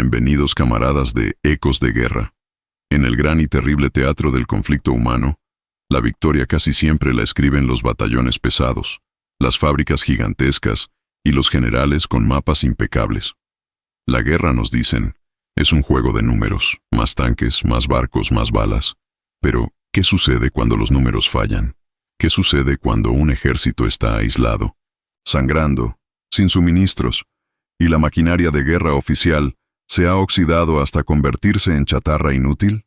Bienvenidos camaradas de Ecos de Guerra. En el gran y terrible teatro del conflicto humano, la victoria casi siempre la escriben los batallones pesados, las fábricas gigantescas y los generales con mapas impecables. La guerra, nos dicen, es un juego de números, más tanques, más barcos, más balas. Pero, ¿qué sucede cuando los números fallan? ¿Qué sucede cuando un ejército está aislado, sangrando, sin suministros, y la maquinaria de guerra oficial se ha oxidado hasta convertirse en chatarra inútil?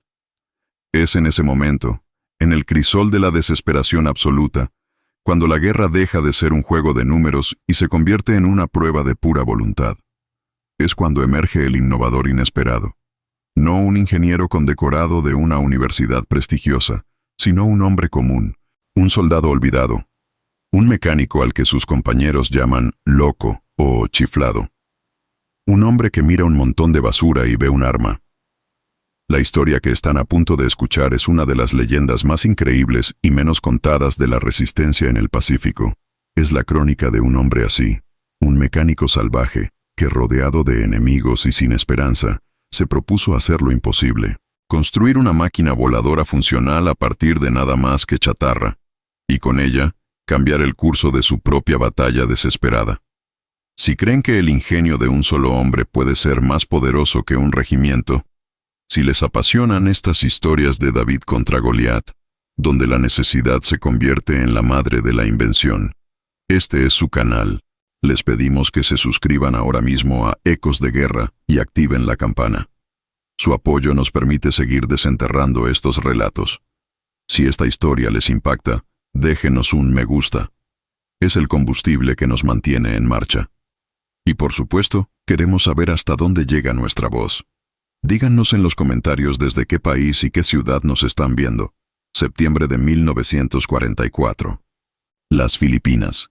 Es en ese momento, en el crisol de la desesperación absoluta, cuando la guerra deja de ser un juego de números y se convierte en una prueba de pura voluntad. Es cuando emerge el innovador inesperado. No un ingeniero condecorado de una universidad prestigiosa, sino un hombre común, un soldado olvidado, un mecánico al que sus compañeros llaman loco o chiflado. Un hombre que mira un montón de basura y ve un arma. La historia que están a punto de escuchar es una de las leyendas más increíbles y menos contadas de la resistencia en el Pacífico. Es la crónica de un hombre así, un mecánico salvaje, que rodeado de enemigos y sin esperanza, se propuso hacer lo imposible, construir una máquina voladora funcional a partir de nada más que chatarra, y con ella, cambiar el curso de su propia batalla desesperada. Si creen que el ingenio de un solo hombre puede ser más poderoso que un regimiento, si les apasionan estas historias de David contra Goliat, donde la necesidad se convierte en la madre de la invención, este es su canal. Les pedimos que se suscriban ahora mismo a Ecos de Guerra y activen la campana. Su apoyo nos permite seguir desenterrando estos relatos. Si esta historia les impacta, déjenos un me gusta. Es el combustible que nos mantiene en marcha. Y por supuesto, queremos saber hasta dónde llega nuestra voz. Díganos en los comentarios desde qué país y qué ciudad nos están viendo. Septiembre de 1944. Las Filipinas.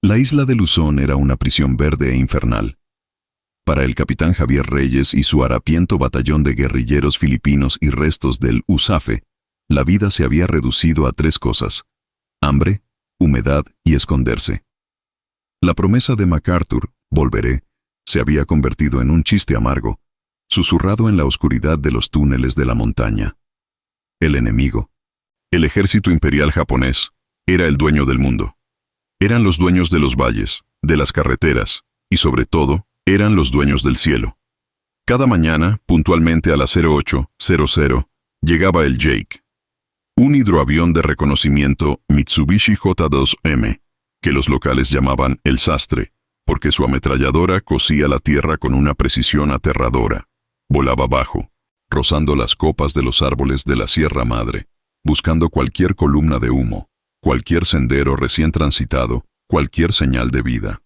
La isla de Luzón era una prisión verde e infernal. Para el capitán Javier Reyes y su harapiento batallón de guerrilleros filipinos y restos del USAFE, la vida se había reducido a 3 cosas: hambre, humedad y esconderse. La promesa de MacArthur, volveré, se había convertido en un chiste amargo, susurrado en la oscuridad de los túneles de la montaña. El enemigo, el ejército imperial japonés, era el dueño del mundo. Eran los dueños de los valles, de las carreteras, y sobre todo, eran los dueños del cielo. Cada mañana, puntualmente a las 08:00, llegaba el Jake, un hidroavión de reconocimiento Mitsubishi J2M, que los locales llamaban el sastre, porque su ametralladora cosía la tierra con una precisión aterradora. Volaba bajo, rozando las copas de los árboles de la Sierra Madre, buscando cualquier columna de humo, cualquier sendero recién transitado, cualquier señal de vida.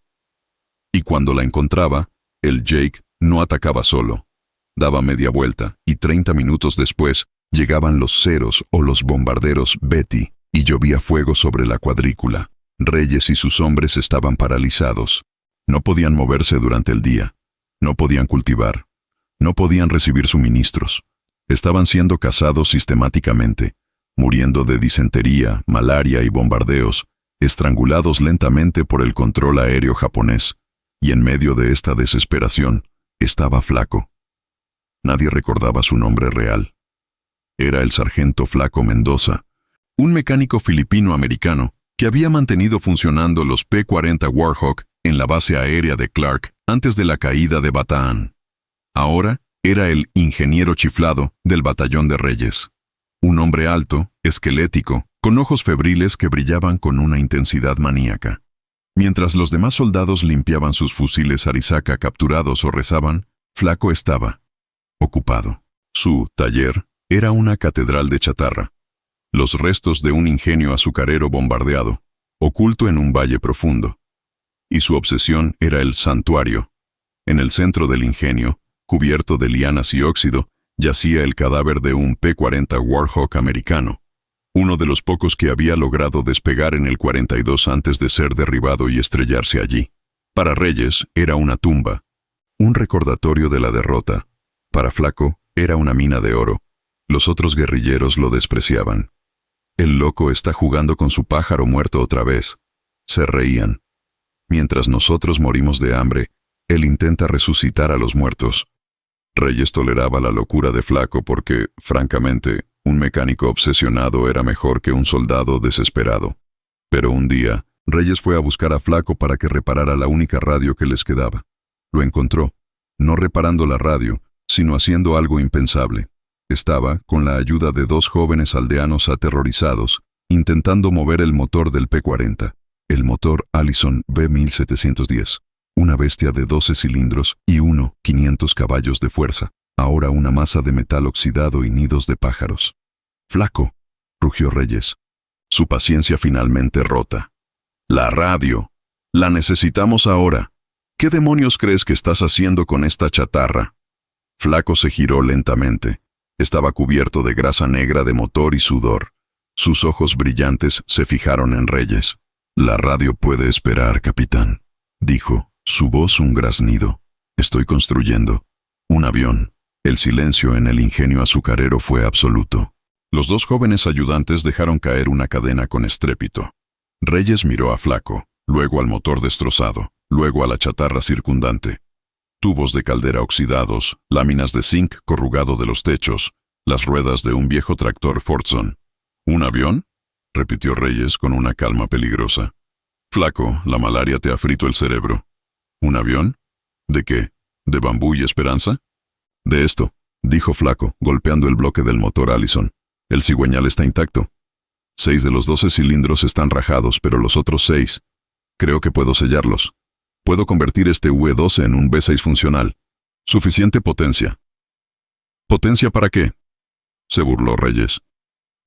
Y cuando la encontraba, el Jake no atacaba solo. Daba media vuelta y 30 minutos después llegaban los Ceros o los bombarderos Betty y llovía fuego sobre la cuadrícula. Reyes y sus hombres estaban paralizados. No podían moverse durante el día. No podían cultivar. No podían recibir suministros. Estaban siendo cazados sistemáticamente, muriendo de disentería, malaria y bombardeos, estrangulados lentamente por el control aéreo japonés. Y en medio de esta desesperación, estaba Flaco. Nadie recordaba su nombre real. Era el sargento Flaco Mendoza, un mecánico filipino-americano que había mantenido funcionando los P-40 Warhawk en la base aérea de Clark antes de la caída de Bataan. Ahora era el ingeniero chiflado del batallón de Reyes. Un hombre alto, esquelético, con ojos febriles que brillaban con una intensidad maníaca. Mientras los demás soldados limpiaban sus fusiles Arisaka capturados o rezaban, Flaco estaba ocupado. Su taller era una catedral de chatarra, los restos de un ingenio azucarero bombardeado, oculto en un valle profundo. Y su obsesión era el santuario. En el centro del ingenio, cubierto de lianas y óxido, yacía el cadáver de un P-40 Warhawk americano, uno de los pocos que había logrado despegar en el 42 antes de ser derribado y estrellarse allí. Para Reyes era una tumba, un recordatorio de la derrota. Para Flaco era una mina de oro. Los otros guerrilleros lo despreciaban. El loco está jugando con su pájaro muerto otra vez. Se reían. Mientras nosotros morimos de hambre, él intenta resucitar a los muertos. Reyes toleraba la locura de Flaco porque, francamente, un mecánico obsesionado era mejor que un soldado desesperado. Pero un día, Reyes fue a buscar a Flaco para que reparara la única radio que les quedaba. Lo encontró, no reparando la radio, sino haciendo algo impensable. Estaba, con la ayuda de dos jóvenes aldeanos aterrorizados, intentando mover el motor del P-40, el motor Allison V1710, una bestia de 12 cilindros y 500 caballos de fuerza, ahora una masa de metal oxidado y nidos de pájaros. «Flaco», rugió Reyes. Su paciencia finalmente rota. «La radio. La necesitamos ahora. ¿Qué demonios crees que estás haciendo con esta chatarra?» Flaco se giró lentamente. Estaba cubierto de grasa negra de motor y sudor. Sus ojos brillantes se fijaron en Reyes. «La radio puede esperar, capitán», dijo, su voz un graznido. «Estoy construyendo un avión». El silencio en el ingenio azucarero fue absoluto. Los dos jóvenes ayudantes dejaron caer una cadena con estrépito. Reyes miró a Flaco, luego al motor destrozado, luego a la chatarra circundante. Tubos de caldera oxidados, láminas de zinc corrugado de los techos, las ruedas de un viejo tractor Fordson. «¿Un avión?», repitió Reyes con una calma peligrosa. «Flaco, la malaria te ha frito el cerebro». «¿Un avión? ¿De qué? ¿De bambú y esperanza?» «De esto», dijo Flaco, golpeando el bloque del motor Allison. «El cigüeñal está intacto. 6 de los 12 cilindros están rajados, pero los otros 6, creo que puedo sellarlos. Puedo convertir este UE-12 en un B6 funcional. Suficiente potencia». «¿Potencia para qué?», se burló Reyes.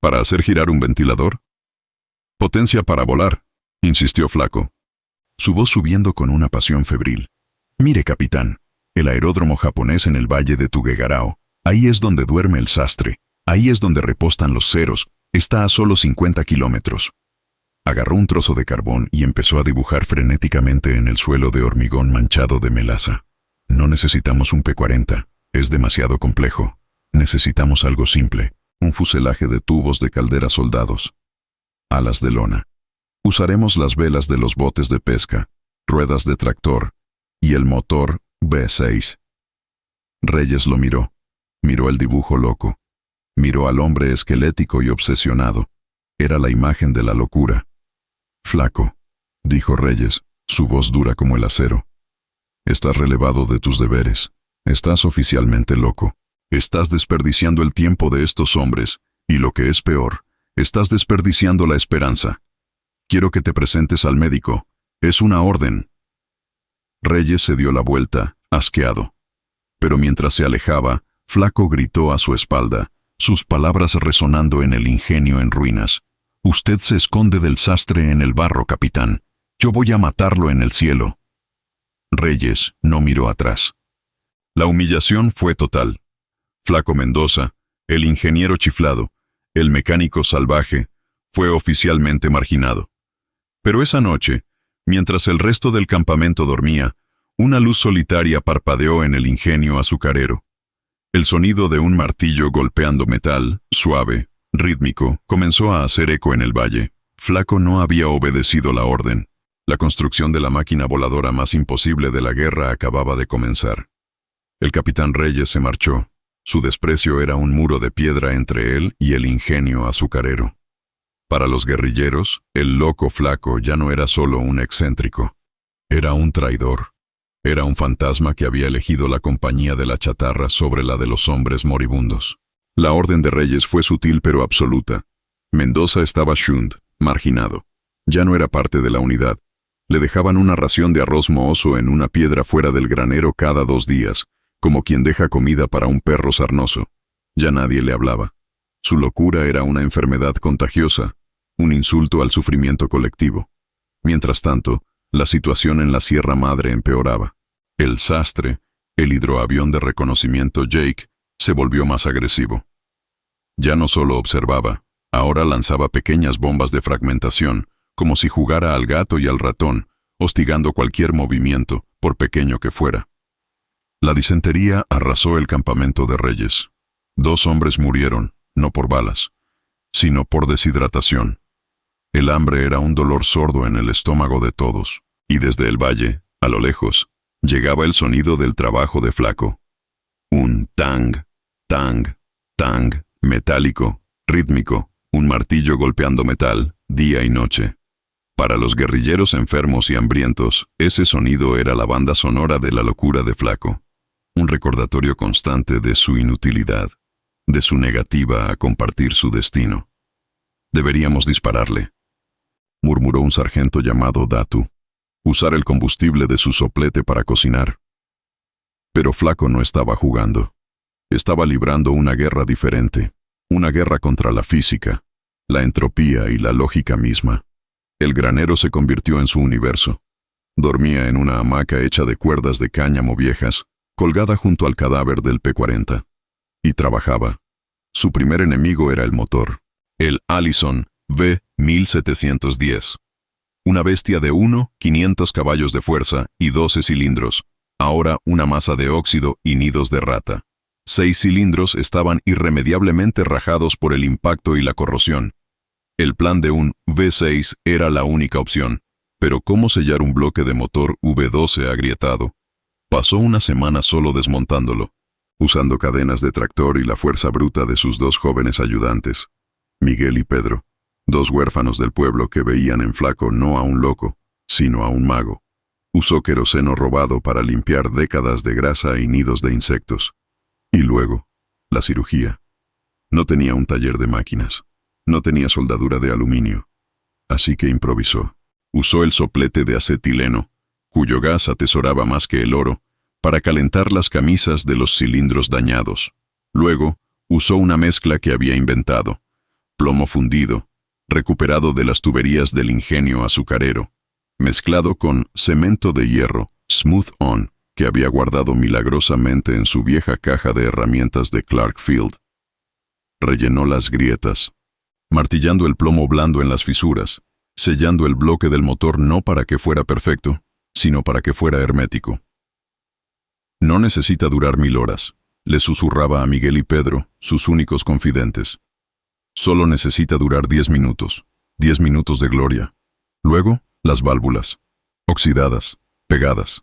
«¿Para hacer girar un ventilador?». «Potencia para volar», insistió Flaco, su voz subiendo con una pasión febril. «Mire, capitán, el aeródromo japonés en el valle de Tuguegarao, ahí es donde duerme el sastre, ahí es donde repostan los ceros, está a solo 50 kilómetros». Agarró un trozo de carbón y empezó a dibujar frenéticamente en el suelo de hormigón manchado de melaza. «No necesitamos un P-40, es demasiado complejo. Necesitamos algo simple, un fuselaje de tubos de caldera soldados. Alas de lona. Usaremos las velas de los botes de pesca, ruedas de tractor y el motor B6. Reyes lo miró. Miró el dibujo loco. Miró al hombre esquelético y obsesionado. Era la imagen de la locura. «Flaco», dijo Reyes, su voz dura como el acero. «Estás relevado de tus deberes. Estás oficialmente loco. Estás desperdiciando el tiempo de estos hombres, y lo que es peor, estás desperdiciando la esperanza. Quiero que te presentes al médico. Es una orden». Reyes se dio la vuelta, asqueado. Pero mientras se alejaba, Flaco gritó a su espalda, sus palabras resonando en el ingenio en ruinas. «Usted se esconde del sastre en el barro, capitán. Yo voy a matarlo en el cielo». Reyes no miró atrás. La humillación fue total. Flaco Mendoza, el ingeniero chiflado, el mecánico salvaje, fue oficialmente marginado. Pero esa noche, mientras el resto del campamento dormía, una luz solitaria parpadeó en el ingenio azucarero. El sonido de un martillo golpeando metal, suave, rítmico, comenzó a hacer eco en el valle. Flaco no había obedecido la orden. La construcción de la máquina voladora más imposible de la guerra acababa de comenzar. El capitán Reyes se marchó. Su desprecio era un muro de piedra entre él y el ingenio azucarero. Para los guerrilleros, el loco Flaco ya no era solo un excéntrico. Era un traidor. Era un fantasma que había elegido la compañía de la chatarra sobre la de los hombres moribundos. La orden de Reyes fue sutil pero absoluta. Mendoza estaba shunned, marginado. Ya no era parte de la unidad. Le dejaban una ración de arroz mohoso en una piedra fuera del granero cada 2 días, como quien deja comida para un perro sarnoso. Ya nadie le hablaba. Su locura era una enfermedad contagiosa, un insulto al sufrimiento colectivo. Mientras tanto, la situación en la Sierra Madre empeoraba. El sastre, el hidroavión de reconocimiento Jake, se volvió más agresivo. Ya no solo observaba, ahora lanzaba pequeñas bombas de fragmentación, como si jugara al gato y al ratón, hostigando cualquier movimiento, por pequeño que fuera. La disentería arrasó el campamento de Reyes. 2 hombres murieron, no por balas, sino por deshidratación. El hambre era un dolor sordo en el estómago de todos, y desde el valle, a lo lejos, llegaba el sonido del trabajo de Flaco. Un tang, tang, tang, metálico, rítmico, un martillo golpeando metal, día y noche. Para los guerrilleros enfermos y hambrientos, ese sonido era la banda sonora de la locura de Flaco. Un recordatorio constante de su inutilidad, de su negativa a compartir su destino. Deberíamos dispararle, murmuró un sargento llamado Datu. Usar el combustible de su soplete para cocinar. Pero Flaco no estaba jugando. Estaba librando una guerra diferente, una guerra contra la física, la entropía y la lógica misma. El granero se convirtió en su universo. Dormía en una hamaca hecha de cuerdas de cáñamo viejas, colgada junto al cadáver del P-40. Y trabajaba. Su primer enemigo era el motor, el Allison V1710. Una bestia de 500 caballos de fuerza y 12 cilindros, ahora una masa de óxido y nidos de rata. 6 cilindros estaban irremediablemente rajados por el impacto y la corrosión. El plan de un V6 era la única opción, pero ¿cómo sellar un bloque de motor V12 agrietado? Pasó una semana solo desmontándolo, usando cadenas de tractor y la fuerza bruta de sus 2 jóvenes ayudantes, Miguel y Pedro, 2 huérfanos del pueblo que veían en Flaco no a un loco, sino a un mago. Usó queroseno robado para limpiar décadas de grasa y nidos de insectos. Y luego, la cirugía. No tenía un taller de máquinas. No tenía soldadura de aluminio. Así que improvisó. Usó el soplete de acetileno, cuyo gas atesoraba más que el oro, para calentar las camisas de los cilindros dañados. Luego, usó una mezcla que había inventado. Plomo fundido, recuperado de las tuberías del ingenio azucarero, mezclado con cemento de hierro, Smooth On, que había guardado milagrosamente en su vieja caja de herramientas de Clark Field. Rellenó las grietas, martillando el plomo blando en las fisuras, sellando el bloque del motor no para que fuera perfecto, sino para que fuera hermético. No necesita durar 1000 horas, le susurraba a Miguel y Pedro, sus únicos confidentes. Solo necesita durar 10 minutos, 10 minutos de gloria. Luego, las válvulas, oxidadas, pegadas.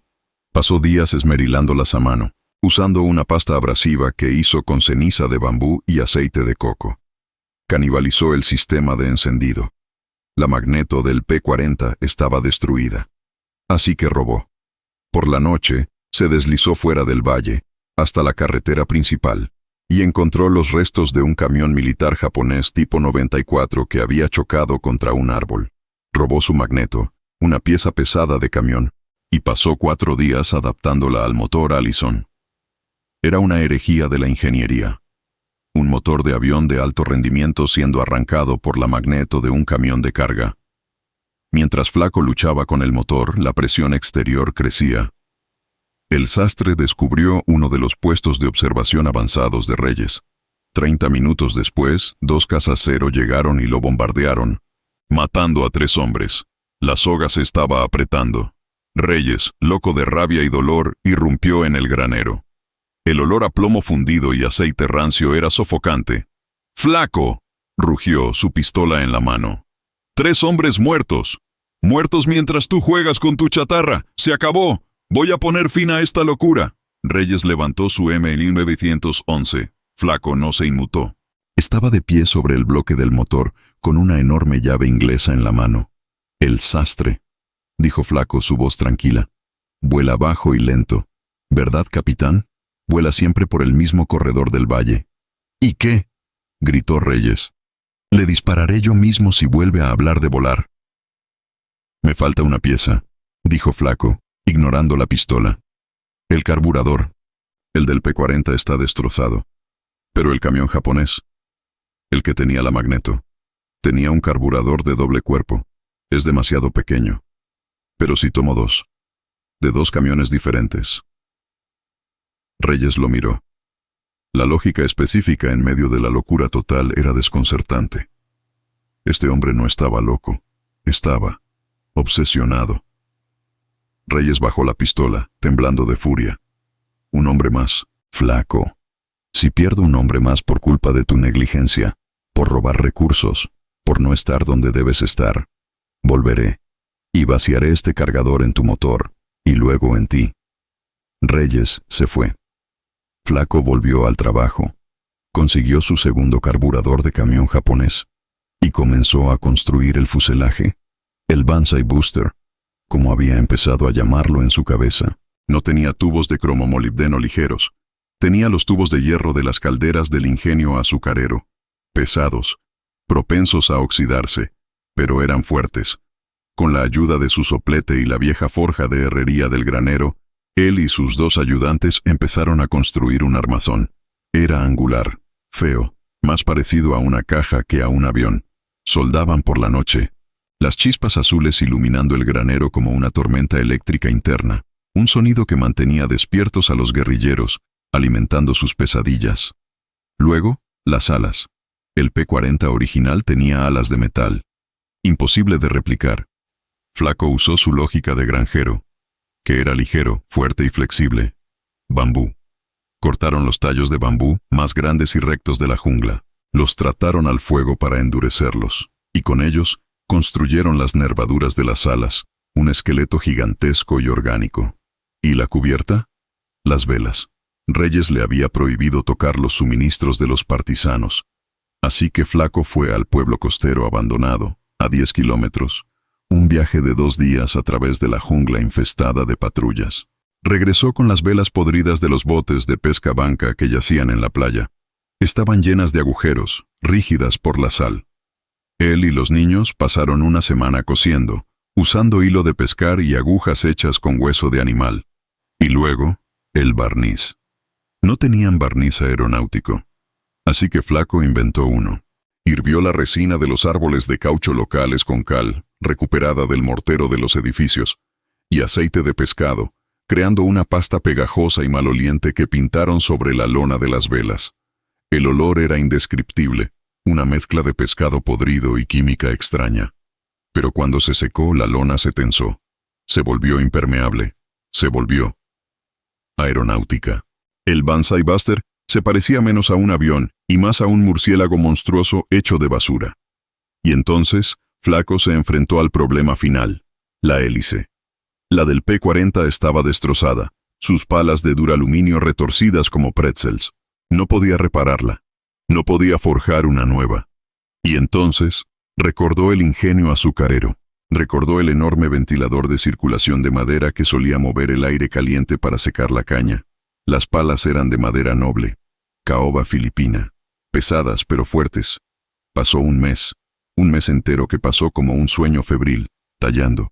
Pasó días esmerilándolas a mano, usando una pasta abrasiva que hizo con ceniza de bambú y aceite de coco. Canibalizó el sistema de encendido. La magneto del P-40 estaba destruida. Así que robó. Por la noche, se deslizó fuera del valle, hasta la carretera principal, y encontró los restos de un camión militar japonés tipo 94 que había chocado contra un árbol. Robó su magneto, una pieza pesada de camión, y pasó 4 días adaptándola al motor Allison. Era una herejía de la ingeniería. Un motor de avión de alto rendimiento siendo arrancado por la magneto de un camión de carga. Mientras Flaco luchaba con el motor, la presión exterior crecía. El sastre descubrió uno de los puestos de observación avanzados de Reyes. 30 minutos después, 2 cazas Cero llegaron y lo bombardearon, matando a 3 hombres. La soga se estaba apretando. Reyes, loco de rabia y dolor, irrumpió en el granero. El olor a plomo fundido y aceite rancio era sofocante. ¡Flaco!, rugió, su pistola en la mano. 3 hombres muertos. Muertos mientras tú juegas con tu chatarra. ¡Se acabó! Voy a poner fin a esta locura. Reyes levantó su M1911. Flaco no se inmutó. Estaba de pie sobre el bloque del motor, con una enorme llave inglesa en la mano. El sastre, dijo Flaco, su voz tranquila. Vuela bajo y lento. ¿Verdad, capitán? Vuela siempre por el mismo corredor del valle. ¿Y qué?, gritó Reyes. Le dispararé yo mismo si vuelve a hablar de volar. Me falta una pieza, dijo Flaco, ignorando la pistola. El carburador. El del P-40 está destrozado. Pero el camión japonés, el que tenía la magneto, tenía un carburador de doble cuerpo. Es demasiado pequeño. Pero si tomo 2, de 2 camiones diferentes. Reyes lo miró. La lógica específica en medio de la locura total era desconcertante. Este hombre no estaba loco, estaba obsesionado. Reyes bajó la pistola, temblando de furia. Un hombre más, Flaco. Si pierdo un hombre más por culpa de tu negligencia, por robar recursos, por no estar donde debes estar, volveré y vaciaré este cargador en tu motor y luego en ti. Reyes se fue. Flaco volvió al trabajo. Consiguió su segundo carburador de camión japonés y comenzó a construir el fuselaje, el Banzai Booster, como había empezado a llamarlo en su cabeza. No tenía tubos de cromomolibdeno ligeros. Tenía los tubos de hierro de las calderas del ingenio azucarero, pesados, propensos a oxidarse, pero eran fuertes. Con la ayuda de su soplete y la vieja forja de herrería del granero, él y sus dos ayudantes empezaron a construir un armazón. Era angular, feo, más parecido a una caja que a un avión. Soldaban por la noche, las chispas azules iluminando el granero como una tormenta eléctrica interna, un sonido que mantenía despiertos a los guerrilleros, alimentando sus pesadillas. Luego, las alas. El P-40 original tenía alas de metal, imposible de replicar. Flaco usó su lógica de granjero, que era ligero, fuerte y flexible. Bambú. Cortaron los tallos de bambú más grandes y rectos de la jungla, los trataron al fuego para endurecerlos, y con ellos construyeron las nervaduras de las alas, un esqueleto gigantesco y orgánico. ¿Y la cubierta? Las velas. Reyes le había prohibido tocar los suministros de los partisanos, así que Flaco fue al pueblo costero abandonado, a 10 kilómetros, un viaje de 2 días a través de la jungla infestada de patrullas. Regresó con las velas podridas de los botes de pesca banca que yacían en la playa. Estaban llenas de agujeros, rígidas por la sal. Él y los niños pasaron una semana cosiendo, usando hilo de pescar y agujas hechas con hueso de animal. Y luego, el barniz. No tenían barniz aeronáutico, así que Flaco inventó uno. Hirvió la resina de los árboles de caucho locales con cal, recuperada del mortero de los edificios, y aceite de pescado, creando una pasta pegajosa y maloliente que pintaron sobre la lona de las velas. El olor era indescriptible, una mezcla de pescado podrido y química extraña. Pero cuando se secó, la lona se tensó. Se volvió impermeable. Se volvió aeronáutica. El Banzai Buster se parecía menos a un avión y más a un murciélago monstruoso hecho de basura. Y entonces, Flaco se enfrentó al problema final, la hélice. La del P-40 estaba destrozada, sus palas de duraluminio retorcidas como pretzels. No podía repararla, no podía forjar una nueva. Y entonces, recordó el ingenio azucarero, recordó el enorme ventilador de circulación de madera que solía mover el aire caliente para secar la caña. Las palas eran de madera noble, caoba filipina, pesadas pero fuertes. Pasó un mes entero que pasó como un sueño febril, tallando,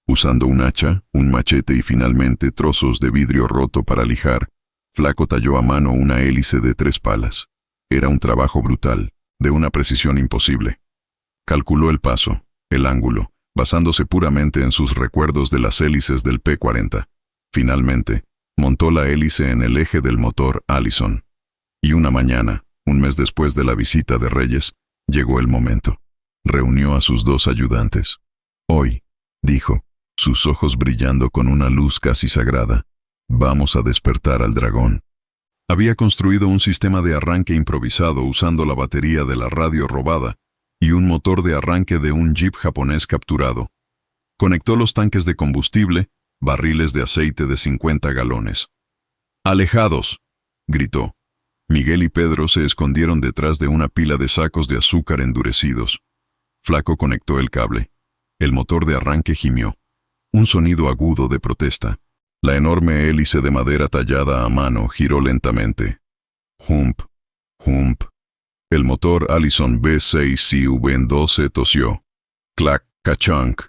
usando un hacha, un machete y finalmente trozos de vidrio roto para lijar. Flaco talló a mano una hélice de 3 palas. Era un trabajo brutal, de una precisión imposible. Calculó el paso, el ángulo, basándose puramente en sus recuerdos de las hélices del P-40. Finalmente, montó la hélice en el eje del motor Allison. Y una mañana, un mes después de la visita de Reyes, llegó el momento. Reunió a sus 2 ayudantes. Hoy, dijo, sus ojos brillando con una luz casi sagrada, vamos a despertar al dragón. Había construido un sistema de arranque improvisado usando la batería de la radio robada y un motor de arranque de un jeep japonés capturado. Conectó los tanques de combustible, barriles de aceite de 50 galones. ¡Alejados!, gritó. Miguel y Pedro se escondieron detrás de una pila de sacos de azúcar endurecidos. Flaco conectó el cable. El motor de arranque gimió. Un sonido agudo de protesta. La enorme hélice de madera tallada a mano giró lentamente. Hump, hump. El motor Allison B6CV12 tosió. Clac, cachunk.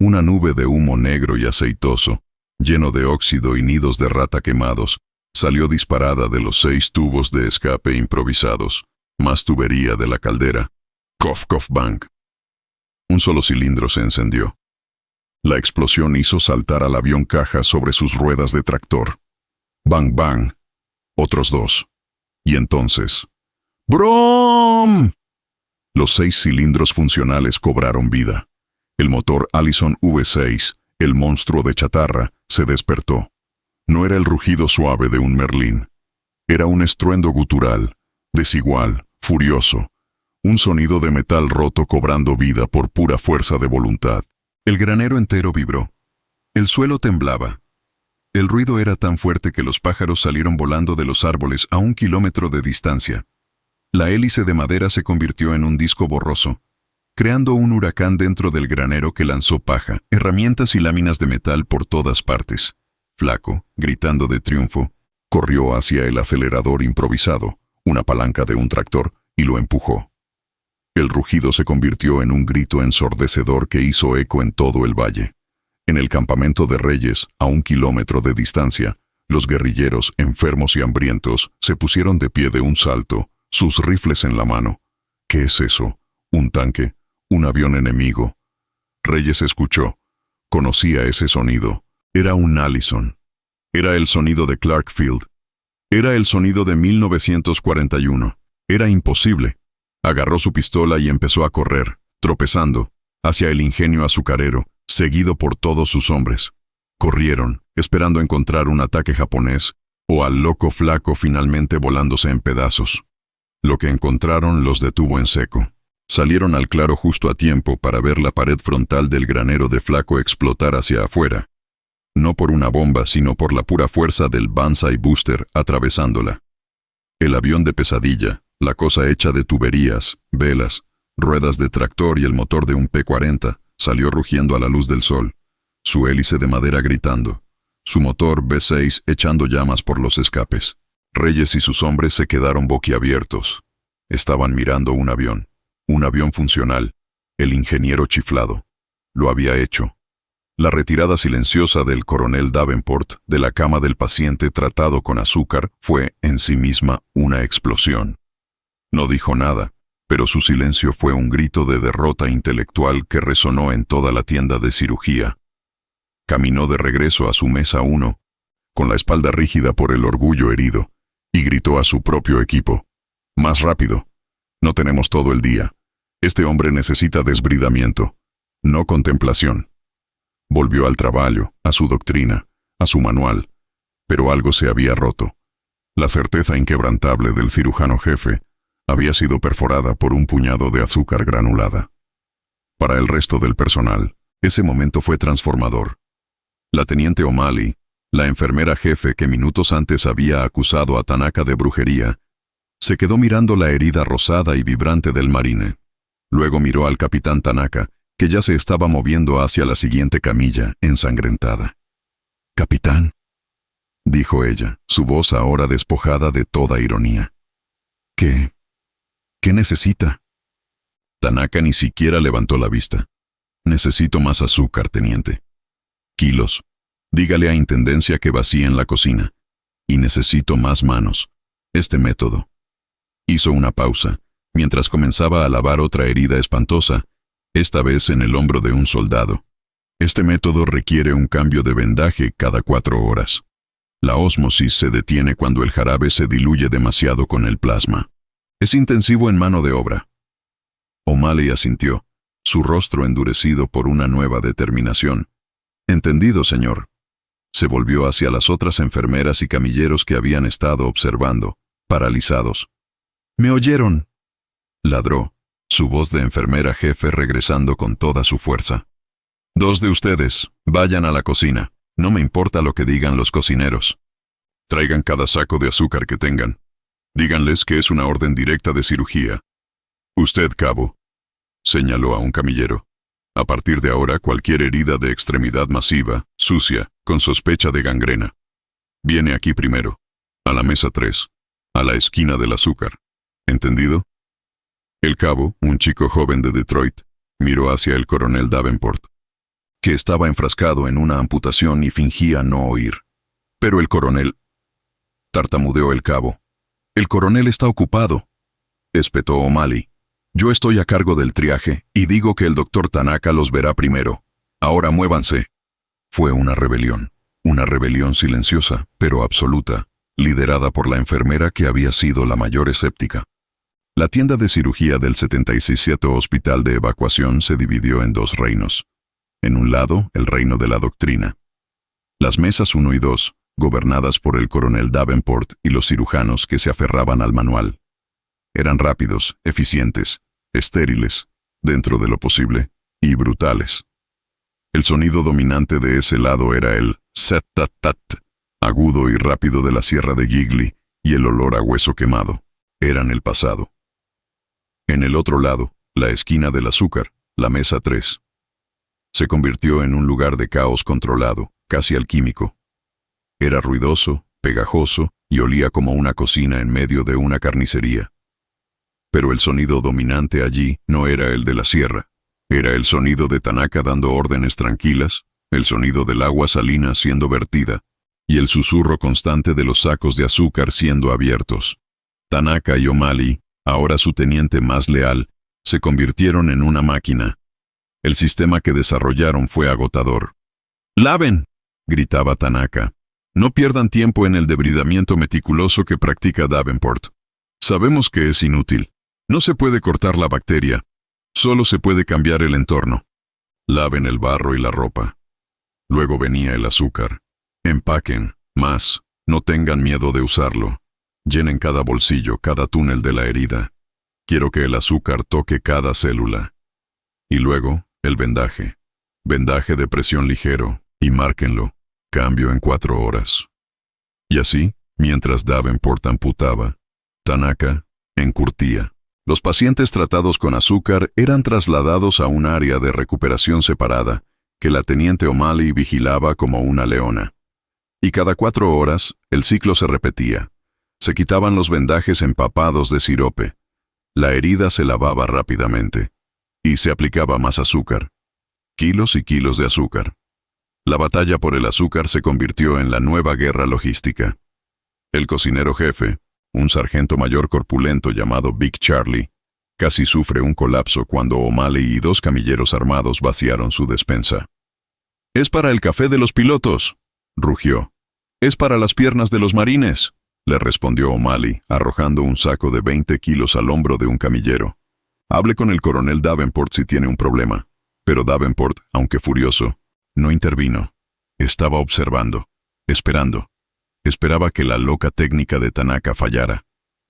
Una nube de humo negro y aceitoso, lleno de óxido y nidos de rata quemados, salió disparada de los 6 tubos de escape improvisados, más tubería de la caldera. Cof, cof, bang. Un solo cilindro se encendió. La explosión hizo saltar al avión caja sobre sus ruedas de tractor. Bang, bang. Otros 2. Y entonces... ¡Brom! Los 6 cilindros funcionales cobraron vida. El motor Allison V6, el monstruo de chatarra, se despertó. No era el rugido suave de un Merlín. Era un estruendo gutural, desigual, furioso. Un sonido de metal roto cobrando vida por pura fuerza de voluntad. El granero entero vibró. El suelo temblaba. El ruido era tan fuerte que los pájaros salieron volando de los árboles a 1 kilómetro de distancia. La hélice de madera se convirtió en un disco borroso, creando un huracán dentro del granero que lanzó paja, herramientas y láminas de metal por todas partes. Flaco, gritando de triunfo, corrió hacia el acelerador improvisado, una palanca de un tractor, y lo empujó. El rugido se convirtió en un grito ensordecedor que hizo eco en todo el valle. En el campamento de Reyes, a 1 kilómetro de distancia, los guerrilleros, enfermos y hambrientos, se pusieron de pie de un salto, sus rifles en la mano. ¿Qué es eso? ¿Un tanque? ¿Un avión enemigo? Reyes escuchó. Conocía ese sonido. Era un Allison. Era el sonido de Clark Field. Era el sonido de 1941. Era imposible. Agarró su pistola y empezó a correr, tropezando, hacia el ingenio azucarero, seguido por todos sus hombres. Corrieron, esperando encontrar un ataque japonés, o al loco Flaco finalmente volándose en pedazos. Lo que encontraron los detuvo en seco. Salieron al claro justo a tiempo para ver la pared frontal del granero de Flaco explotar hacia afuera. No por una bomba, sino por la pura fuerza del Banzai Booster atravesándola. El avión de pesadilla, la cosa hecha de tuberías, velas, ruedas de tractor y el motor de un P-40, salió rugiendo a la luz del sol, su hélice de madera gritando, su motor V6 echando llamas por los escapes. Reyes y sus hombres se quedaron boquiabiertos. Estaban mirando un avión funcional. El ingeniero chiflado. Lo había hecho. La retirada silenciosa del coronel Davenport de la cama del paciente tratado con azúcar fue, en sí misma, una explosión. No dijo nada, pero su silencio fue un grito de derrota intelectual que resonó en toda la tienda de cirugía. Caminó de regreso a su mesa 1, con la espalda rígida por el orgullo herido, y gritó a su propio equipo: «Más rápido. No tenemos todo el día. Este hombre necesita desbridamiento, no contemplación». Volvió al trabajo, a su doctrina, a su manual, pero algo se había roto. La certeza inquebrantable del cirujano jefe había sido perforada por un puñado de azúcar granulada. Para el resto del personal, ese momento fue transformador. La teniente O'Malley, la enfermera jefe que minutos antes había acusado a Tanaka de brujería, se quedó mirando la herida rosada y vibrante del marine. Luego miró al capitán Tanaka, que ya se estaba moviendo hacia la siguiente camilla, ensangrentada. «Capitán», dijo ella, su voz ahora despojada de toda ironía. ¿Qué necesita?» Tanaka ni siquiera levantó la vista. «Necesito más azúcar, teniente. Kilos. Dígale a Intendencia que vacíen la cocina. Y necesito más manos. Este método». Hizo una pausa, mientras comenzaba a lavar otra herida espantosa, esta vez en el hombro de un soldado. Este método requiere un cambio de vendaje cada 4 horas. La ósmosis se detiene cuando el jarabe se diluye demasiado con el plasma. Es intensivo en mano de obra. O'Malley asintió, su rostro endurecido por una nueva determinación. «Entendido, señor». Se volvió hacia las otras enfermeras y camilleros que habían estado observando, paralizados. «¿Me oyeron?», ladró, su voz de enfermera jefe regresando con toda su fuerza. «2 de ustedes, vayan a la cocina. No me importa lo que digan los cocineros. Traigan cada saco de azúcar que tengan. Díganles que es una orden directa de cirugía. Usted, cabo», señaló a un camillero. «A partir de ahora, cualquier herida de extremidad masiva, sucia, con sospecha de gangrena. Viene aquí primero, a la mesa 3, a la esquina del azúcar. ¿Entendido?». El cabo, un chico joven de Detroit, miró hacia el coronel Davenport, que estaba enfrascado en una amputación y fingía no oír. «Pero el coronel», tartamudeó el cabo. «El coronel está ocupado», espetó O'Malley. «Yo estoy a cargo del triaje y digo que el doctor Tanaka los verá primero. Ahora muévanse». Fue una rebelión silenciosa, pero absoluta, liderada por la enfermera que había sido la mayor escéptica. La tienda de cirugía del 77 Hospital de Evacuación se dividió en 2 reinos. En un lado, el reino de la doctrina. Las mesas 1 y 2, gobernadas por el coronel Davenport y los cirujanos que se aferraban al manual. Eran rápidos, eficientes, estériles, dentro de lo posible, y brutales. El sonido dominante de ese lado era el set-tat-tat agudo y rápido de la sierra de Gigli y el olor a hueso quemado, eran el pasado. En el otro lado, la esquina del azúcar, la mesa 3. Se convirtió en un lugar de caos controlado, casi alquímico. Era ruidoso, pegajoso y olía como una cocina en medio de una carnicería. Pero el sonido dominante allí no era el de la sierra. Era el sonido de Tanaka dando órdenes tranquilas, el sonido del agua salina siendo vertida, y el susurro constante de los sacos de azúcar siendo abiertos. Tanaka y O'Malley, ahora su teniente más leal, se convirtieron en una máquina. El sistema que desarrollaron fue agotador. «¡Laven!», gritaba Tanaka. «No pierdan tiempo en el debridamiento meticuloso que practica Davenport. Sabemos que es inútil. No se puede cortar la bacteria. Solo se puede cambiar el entorno. Laven el barro y la ropa». Luego venía el azúcar. «Empaquen, más, no tengan miedo de usarlo. Llenen cada bolsillo, cada túnel de la herida. Quiero que el azúcar toque cada célula». Y luego, el vendaje. Vendaje de presión ligero, y márquenlo. Cambio en 4 horas. Y así, mientras Davenport amputaba, Tanaka encurtía. Los pacientes tratados con azúcar eran trasladados a un área de recuperación separada, que la teniente O'Malley vigilaba como una leona. Y cada 4 horas, el ciclo se repetía. Se quitaban los vendajes empapados de sirope. La herida se lavaba rápidamente. Y se aplicaba más azúcar. Kilos y kilos de azúcar. La batalla por el azúcar se convirtió en la nueva guerra logística. El cocinero jefe, un sargento mayor corpulento llamado Big Charlie, casi sufre un colapso cuando O'Malley y 2 camilleros armados vaciaron su despensa. «¡Es para el café de los pilotos!», rugió. «¡Es para las piernas de los marines!», le respondió O'Malley, arrojando un saco de 20 kilos al hombro de un camillero. «Hable con el coronel Davenport si tiene un problema». Pero Davenport, aunque furioso, no intervino. Estaba observando, esperando. Esperaba que la loca técnica de Tanaka fallara.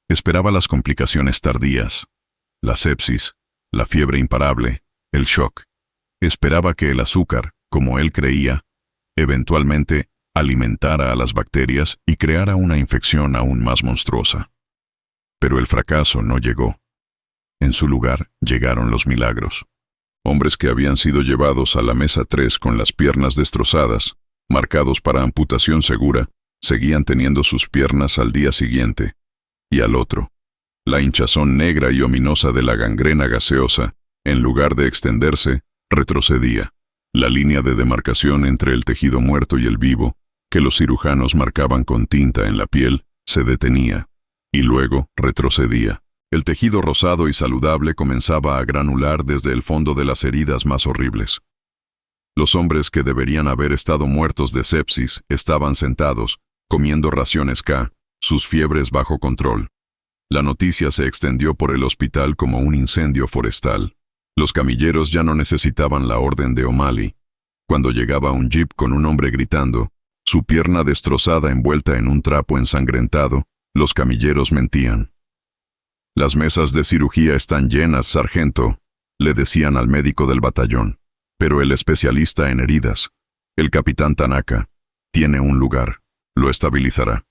Esperaba las complicaciones tardías, la sepsis, la fiebre imparable, el shock. Esperaba que el azúcar, como él creía, eventualmente alimentara a las bacterias y creara una infección aún más monstruosa. Pero el fracaso no llegó. En su lugar llegaron los milagros. Hombres que habían sido llevados a la mesa 3 con las piernas destrozadas, marcados para amputación segura, seguían teniendo sus piernas al día siguiente, y al otro. La hinchazón negra y ominosa de la gangrena gaseosa, en lugar de extenderse, retrocedía. La línea de demarcación entre el tejido muerto y el vivo, que los cirujanos marcaban con tinta en la piel, se detenía, y luego retrocedía. El tejido rosado y saludable comenzaba a granular desde el fondo de las heridas más horribles. Los hombres que deberían haber estado muertos de sepsis estaban sentados, comiendo raciones K, sus fiebres bajo control. La noticia se extendió por el hospital como un incendio forestal. Los camilleros ya no necesitaban la orden de O'Malley. Cuando llegaba un jeep con un hombre gritando, su pierna destrozada envuelta en un trapo ensangrentado, los camilleros mentían. «Las mesas de cirugía están llenas, sargento», le decían al médico del batallón. «Pero el especialista en heridas, el capitán Tanaka, tiene un lugar. Lo estabilizará».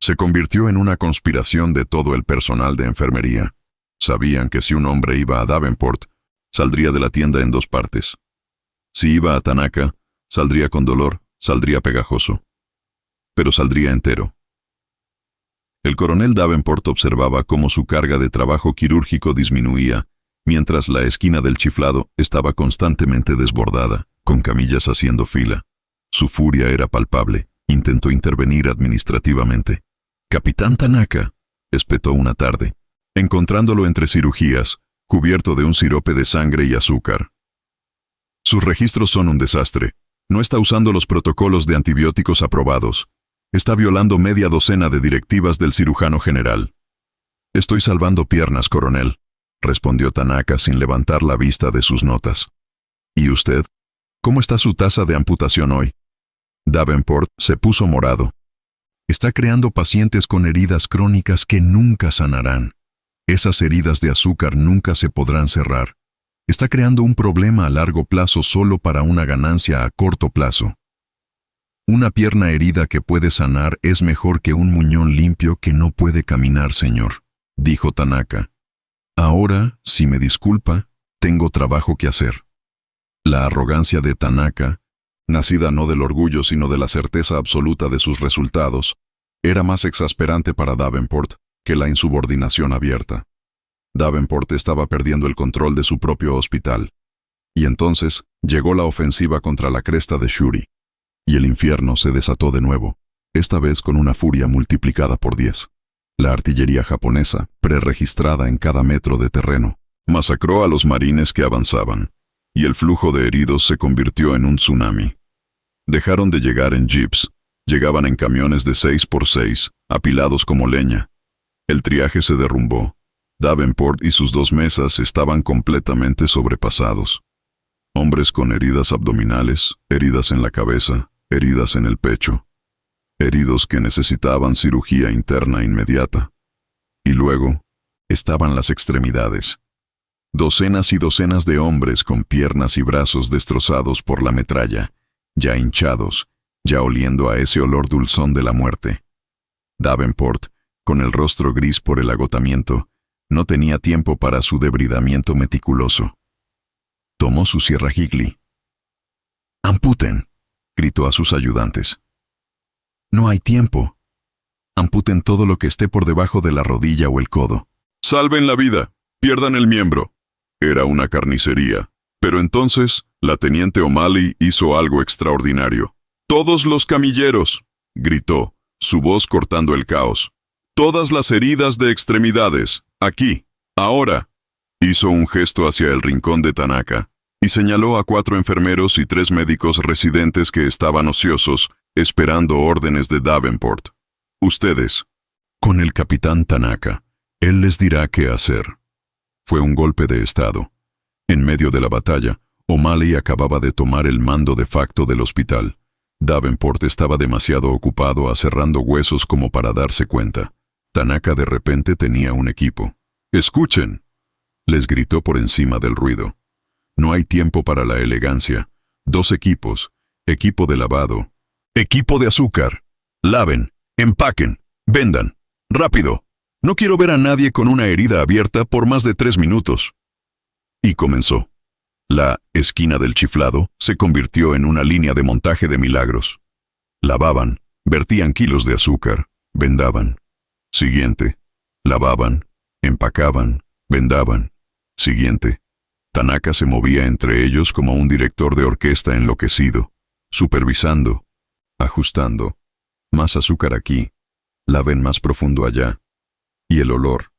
Se convirtió en una conspiración de todo el personal de enfermería. Sabían que si un hombre iba a Davenport, saldría de la tienda en 2 partes. Si iba a Tanaka, saldría con dolor, saldría pegajoso. Pero saldría entero. El coronel Davenport observaba cómo su carga de trabajo quirúrgico disminuía, mientras la esquina del chiflado estaba constantemente desbordada, con camillas haciendo fila. Su furia era palpable. Intentó intervenir administrativamente. «Capitán Tanaka», espetó una tarde, encontrándolo entre cirugías, cubierto de un sirope de sangre y azúcar. «Sus registros son un desastre. No está usando los protocolos de antibióticos aprobados. Está violando media docena de directivas del cirujano general». «Estoy salvando piernas, coronel», respondió Tanaka sin levantar la vista de sus notas. «¿Y usted? ¿Cómo está su tasa de amputación hoy?» Davenport se puso morado. «Está creando pacientes con heridas crónicas que nunca sanarán. Esas heridas de azúcar nunca se podrán cerrar. Está creando un problema a largo plazo solo para una ganancia a corto plazo». Una pierna herida que puede sanar es mejor que un muñón limpio que no puede caminar, señor, dijo Tanaka. Ahora, si me disculpa, tengo trabajo que hacer. La arrogancia de Tanaka, nacida no del orgullo sino de la certeza absoluta de sus resultados, era más exasperante para Davenport que la insubordinación abierta. Davenport estaba perdiendo el control de su propio hospital. Y entonces llegó la ofensiva contra la cresta de Shuri. Y el infierno se desató de nuevo, esta vez con una furia multiplicada por 10. La artillería japonesa, preregistrada en cada metro de terreno, masacró a los marines que avanzaban, y el flujo de heridos se convirtió en un tsunami. Dejaron de llegar en jeeps, llegaban en camiones de 6x6, apilados como leña. El triaje se derrumbó. Davenport y sus 2 mesas estaban completamente sobrepasados. Hombres con heridas abdominales, heridas en la cabeza, heridas en el pecho. Heridos que necesitaban cirugía interna inmediata. Y luego, estaban las extremidades. Docenas y docenas de hombres con piernas y brazos destrozados por la metralla, ya hinchados, ya oliendo a ese olor dulzón de la muerte. Davenport, con el rostro gris por el agotamiento, no tenía tiempo para su debridamiento meticuloso. Tomó su sierra Higley. «¡Amputen!», gritó a sus ayudantes. «No hay tiempo. Amputen todo lo que esté por debajo de la rodilla o el codo». «Salven la vida, pierdan el miembro». Era una carnicería, pero entonces la teniente O'Malley hizo algo extraordinario. «¡Todos los camilleros!», gritó, su voz cortando el caos. «Todas las heridas de extremidades, aquí, ahora». Hizo un gesto hacia el rincón de Tanaka y señaló a 4 enfermeros y 3 médicos residentes que estaban ociosos, esperando órdenes de Davenport. «Ustedes». «Con el capitán Tanaka. Él les dirá qué hacer». Fue un golpe de estado. En medio de la batalla, O'Malley acababa de tomar el mando de facto del hospital. Davenport estaba demasiado ocupado aserrando huesos como para darse cuenta. Tanaka de repente tenía un equipo. «¡Escuchen!», les gritó por encima del ruido. «No hay tiempo para la elegancia. 2 equipos. Equipo de lavado. Equipo de azúcar. Laven, empaquen, vendan. ¡Rápido! No quiero ver a nadie con una herida abierta por más de 3 minutos». Y comenzó. La esquina del chiflado se convirtió en una línea de montaje de milagros. Lavaban, vertían kilos de azúcar, vendaban. Siguiente. Lavaban, empacaban, vendaban. Siguiente. Tanaka se movía entre ellos como un director de orquesta enloquecido, supervisando, ajustando. Más azúcar aquí, laven más profundo allá. Y el olor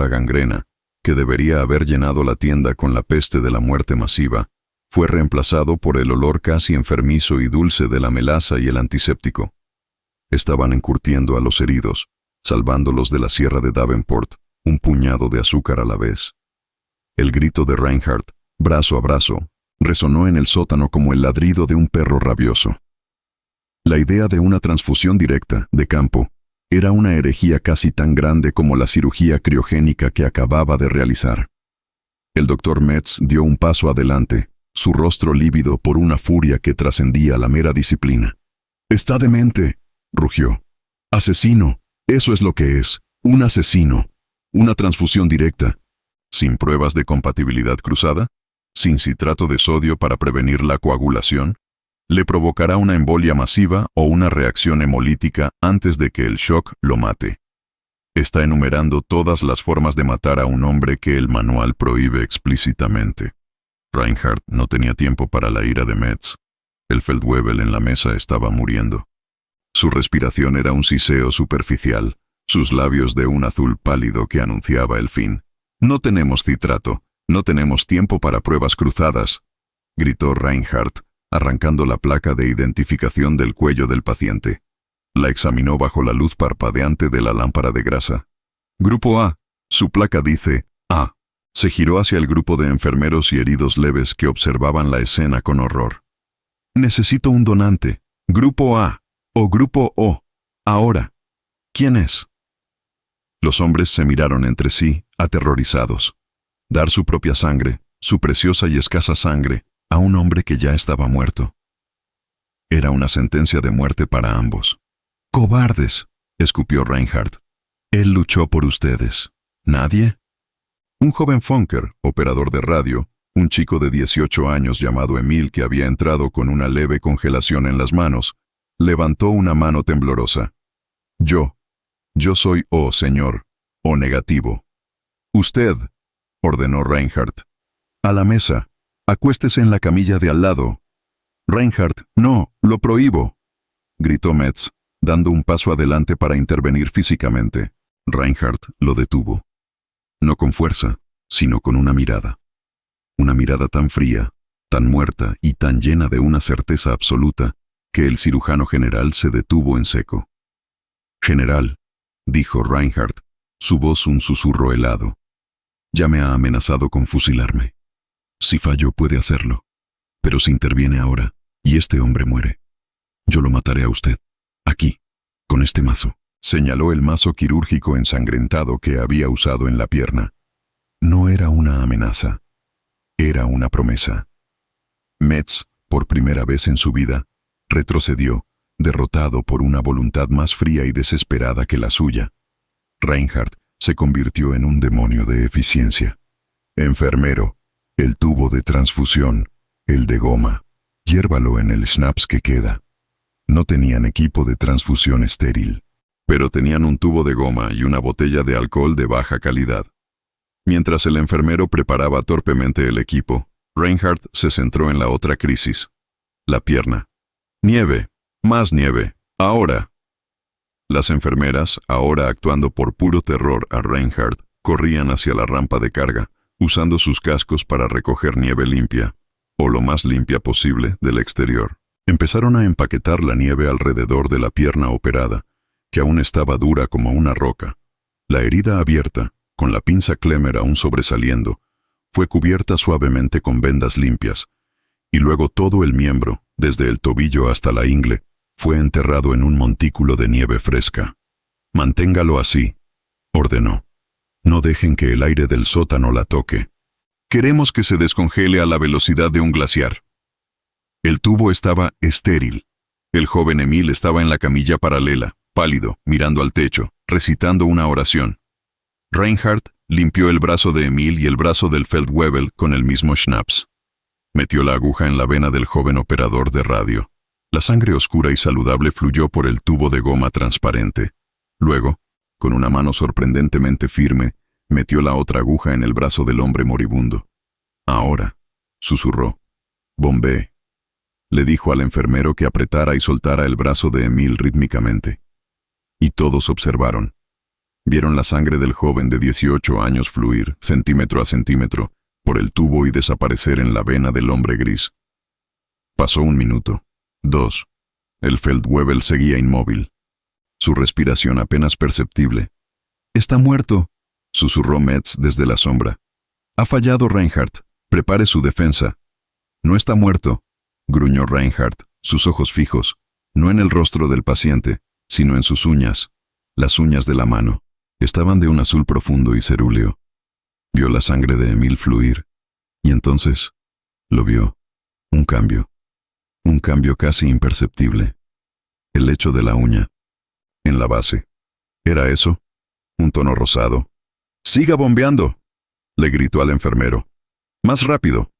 a gangrena, que debería haber llenado la tienda con la peste de la muerte masiva, fue reemplazado por el olor casi enfermizo y dulce de la melaza y el antiséptico. Estaban encurtiendo a los heridos, salvándolos de la sierra de Davenport, un puñado de azúcar a la vez. El grito de Reinhardt, brazo a brazo, resonó en el sótano como el ladrido de un perro rabioso. La idea de una transfusión directa, de campo, era una herejía casi tan grande como la cirugía criogénica que acababa de realizar. El doctor Metz dio un paso adelante, su rostro lívido por una furia que trascendía la mera disciplina. «¡Está demente!», rugió. «Asesino, eso es lo que es, un asesino. Una transfusión directa. Sin pruebas de compatibilidad cruzada, sin citrato de sodio para prevenir la coagulación, le provocará una embolia masiva o una reacción hemolítica antes de que el shock lo mate. Está enumerando todas las formas de matar a un hombre que el manual prohíbe explícitamente». Reinhardt no tenía tiempo para la ira de Metz. El Feldwebel en la mesa estaba muriendo. Su respiración era un siseo superficial, sus labios de un azul pálido que anunciaba el fin. «No tenemos citrato, no tenemos tiempo para pruebas cruzadas», gritó Reinhardt, arrancando la placa de identificación del cuello del paciente. La examinó bajo la luz parpadeante de la lámpara de grasa. «Grupo A, su placa dice A». Se giró hacia el grupo de enfermeros y heridos leves que observaban la escena con horror. «Necesito un donante. Grupo A o Grupo O. Ahora. ¿Quién es?». Los hombres se miraron entre sí, aterrorizados. Dar su propia sangre, su preciosa y escasa sangre, a un hombre que ya estaba muerto. Era una sentencia de muerte para ambos. ¡Cobardes!, escupió Reinhardt. Él luchó por ustedes. ¿Nadie? Un joven Funker, operador de radio, un chico de 18 años llamado Emil que había entrado con una leve congelación en las manos, levantó una mano temblorosa. Yo soy O, señor, O negativo. Usted, ordenó Reinhardt. A la mesa. Acuéstese en la camilla de al lado. Reinhardt, no, lo prohíbo, gritó Metz, dando un paso adelante para intervenir físicamente. Reinhardt lo detuvo. No con fuerza, sino con una mirada. Una mirada tan fría, tan muerta y tan llena de una certeza absoluta que el cirujano general se detuvo en seco. General, dijo Reinhardt, su voz un susurro helado. Ya me ha amenazado con fusilarme. Si fallo puede hacerlo, pero si interviene ahora y este hombre muere, yo lo mataré a usted, aquí, con este mazo. Señaló el mazo quirúrgico ensangrentado que había usado en la pierna. No era una amenaza, era una promesa. Metz, por primera vez en su vida, retrocedió, derrotado por una voluntad más fría y desesperada que la suya. Reinhardt se convirtió en un demonio de eficiencia. Enfermero, el tubo de transfusión, el de goma, hiérvalo en el schnapps que queda. No tenían equipo de transfusión estéril, pero tenían un tubo de goma y una botella de alcohol de baja calidad. Mientras el enfermero preparaba torpemente el equipo, Reinhardt se centró en la otra crisis. La pierna. Nieve, más nieve, ahora. Las enfermeras, ahora actuando por puro terror a Reinhardt, corrían hacia la rampa de carga, usando sus cascos para recoger nieve limpia, o lo más limpia posible, del exterior. Empezaron a empaquetar la nieve alrededor de la pierna operada, que aún estaba dura como una roca. La herida abierta, con la pinza Klemmer aún sobresaliendo, fue cubierta suavemente con vendas limpias, y luego todo el miembro, desde el tobillo hasta la ingle, fue enterrado en un montículo de nieve fresca. «Manténgalo así», ordenó. «No dejen que el aire del sótano la toque. Queremos que se descongele a la velocidad de un glaciar». El tubo estaba estéril. El joven Emil estaba en la camilla paralela, pálido, mirando al techo, recitando una oración. Reinhardt limpió el brazo de Emil y el brazo del Feldwebel con el mismo schnapps. Metió la aguja en la vena del joven operador de radio. La sangre oscura y saludable fluyó por el tubo de goma transparente. Luego, con una mano sorprendentemente firme, metió la otra aguja en el brazo del hombre moribundo. «Ahora», susurró. «Bombee». Le dijo al enfermero que apretara y soltara el brazo de Emil rítmicamente. Y todos observaron. Vieron la sangre del joven de 18 años fluir, centímetro a centímetro, por el tubo y desaparecer en la vena del hombre gris. Pasó 1 minuto, 2. El Feldwebel seguía inmóvil. Su respiración apenas perceptible. «Está muerto», susurró Metz desde la sombra. «Ha fallado Reinhardt. Prepare su defensa». «No está muerto», gruñó Reinhardt, sus ojos fijos, no en el rostro del paciente, sino en sus uñas. Las uñas de la mano. Estaban de un azul profundo y cerúleo. Vio la sangre de Emil fluir, y entonces lo vio. Un cambio casi imperceptible. El lecho de la uña. En la base. ¿Era eso? Un tono rosado. «¡Siga bombeando!», le gritó al enfermero. «Más rápido».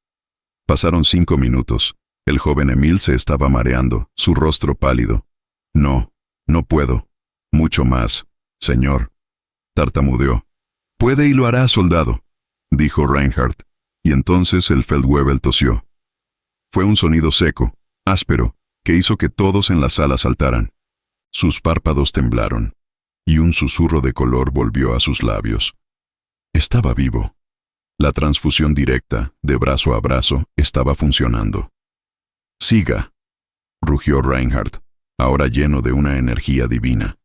Pasaron 5 minutos. El joven Emil se estaba mareando, su rostro pálido. «No puedo. Mucho más, señor», tartamudeó. «Puede y lo hará, soldado», dijo Reinhardt, y entonces el Feldwebel tosió. Fue un sonido seco, áspero, que hizo que todos en la sala saltaran. Sus párpados temblaron, y un susurro de color volvió a sus labios. Estaba vivo. La transfusión directa, de brazo a brazo, estaba funcionando. «Siga», rugió Reinhardt, ahora lleno de una energía divina.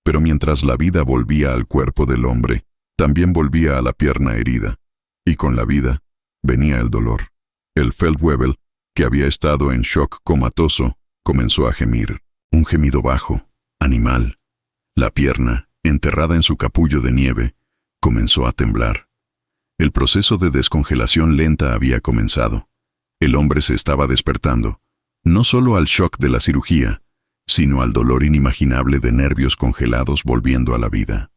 Pero mientras la vida volvía al cuerpo del hombre, también volvía a la pierna herida, y con la vida venía el dolor. El Feldwebel, que había estado en shock comatoso, comenzó a gemir. Un gemido bajo, animal. La pierna, enterrada en su capullo de nieve, comenzó a temblar. El proceso de descongelación lenta había comenzado. El hombre se estaba despertando. no solo al shock de la cirugía, sino al dolor inimaginable de nervios congelados volviendo a la vida.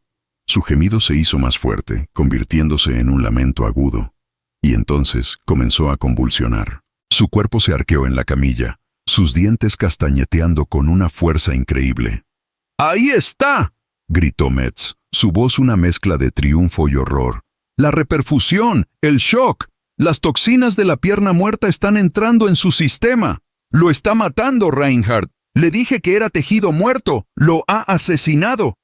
Su gemido se hizo más fuerte, convirtiéndose en un lamento agudo, y entonces comenzó a convulsionar. Su cuerpo se arqueó en la camilla, sus dientes castañeteando con una fuerza increíble. ¡Ahí está!, gritó Metz, su voz una mezcla de triunfo y horror. ¡La reperfusión! ¡El shock! Las toxinas de la pierna muerta están entrando en su sistema. ¡Lo está matando, Reinhardt! Le dije que era tejido muerto. ¡Lo ha asesinado!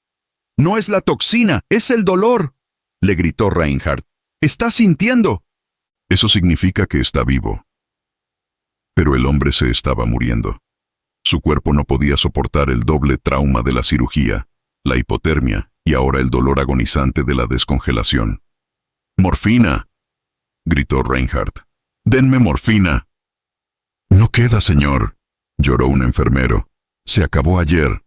No es la toxina, es el dolor, le gritó Reinhardt. ¡Está sintiendo! Eso significa que está vivo. Pero el hombre se estaba muriendo. Su cuerpo no podía soportar el doble trauma de la cirugía, la hipotermia y ahora el dolor agonizante de la descongelación. ¡Morfina!, gritó Reinhardt. ¡Denme morfina! No queda, señor, lloró un enfermero. Se acabó ayer.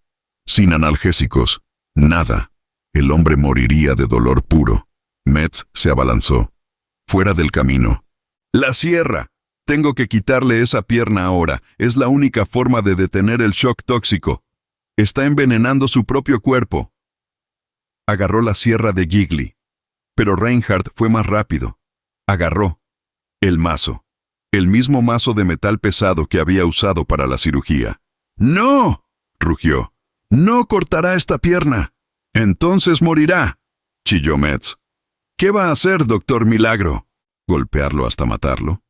Sin analgésicos. Nada. El hombre moriría de dolor puro. Metz se abalanzó. Fuera del camino. ¡La sierra! Tengo que quitarle esa pierna ahora. Es la única forma de detener el shock tóxico. Está envenenando su propio cuerpo. Agarró la sierra de Gigli. Pero Reinhardt fue más rápido. Agarró el mazo. El mismo mazo de metal pesado que había usado para la cirugía. ¡No!, rugió. ¡No cortará esta pierna! ¡Entonces morirá!, chilló Metz. ¿Qué va a hacer, doctor Milagro? ¿Golpearlo hasta matarlo?